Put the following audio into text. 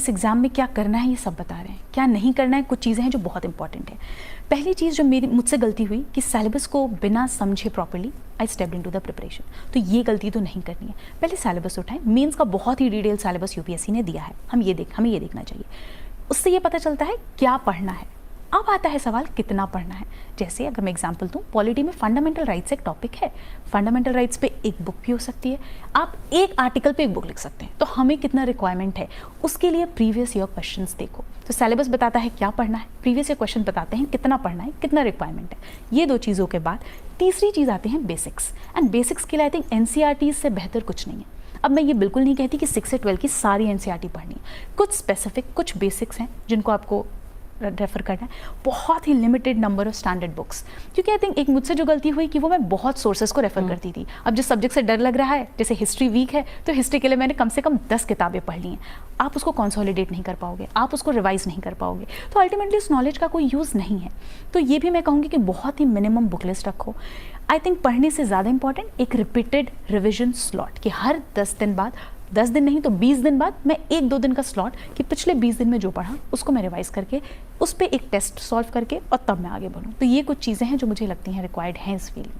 इस एग्ज़ाम में क्या करना है ये सब बता रहे हैं, क्या नहीं करना है कुछ चीज़ें हैं जो बहुत इंपॉर्टेंट है। पहली चीज़ जो मुझसे गलती हुई कि सिलेबस को बिना समझे properly I stepped into the preparation. तो ये गलती तो नहीं करनी है। पहले सिलेबस उठाएं, मेंस का बहुत ही डिटेल सिलेबस यूपीएससी ने दिया है, हमें ये देखना चाहिए। उससे ये पता चलता है क्या पढ़ना है। अब आता है सवाल कितना पढ़ना है। जैसे अगर मैं एग्जांपल दूं, पॉलिटी में फंडामेंटल राइट्स एक टॉपिक है। फंडामेंटल राइट्स पे एक बुक भी हो सकती है, आप एक आर्टिकल पे एक बुक लिख सकते हैं। तो हमें कितना रिक्वायरमेंट है उसके लिए प्रीवियस ईयर क्वेश्चंस देखो। तो सिलेबस बताता है क्या पढ़ना है, प्रीवियस ईयर क्वेश्चन बताते हैं कितना पढ़ना है, कितना रिक्वायरमेंट है। ये दो चीज़ों के बाद तीसरी चीज़ आती है बेसिक्स। एंड बेसिक्स के लिए आई थिंक एनसीईआरटी से बेहतर कुछ नहीं है। अब मैं ये बिल्कुल नहीं कहती कि 6 से 12 की सारी एनसीईआरटी पढ़नी है। कुछ स्पेसिफिक, कुछ बेसिक्स हैं जिनको आपको रेफर करना है। बहुत ही limited number of standard books, क्योंकि आई थिंक एक मुझसे जो गलती हुई कि वो मैं बहुत सोर्सेज को रेफर करती थी। अब जिस सब्जेक्ट से डर लग रहा है, जैसे हिस्ट्री वीक है तो हिस्ट्री के लिए मैंने कम से कम 10 किताबें पढ़ ली हैं। आप उसको कंसोलिडेट नहीं कर पाओगे, आप उसको रिवाइज नहीं कर पाओगे, तो अल्टीमेटली उस नॉलेज का कोई यूज़ नहीं है। तो ये भी मैं कहूँगी कि बहुत ही मिनिमम बुक लिस्ट रखो। आई थिंक पढ़ने से ज़्यादा इंपॉर्टेंट एक रिपीटेड रिविजन स्लॉट, कि हर 10 दिन बाद, 10 दिन नहीं तो 20 दिन बाद मैं 1-2 दिन का स्लॉट, कि पिछले 20 दिन में जो पढ़ा उसको मैं रिवाइज करके उस पर एक टेस्ट सॉल्व करके और तब मैं आगे बढ़ूँ। तो ये कुछ चीज़ें हैं जो मुझे लगती हैं रिक्वायर्ड हैं इस फील्ड में।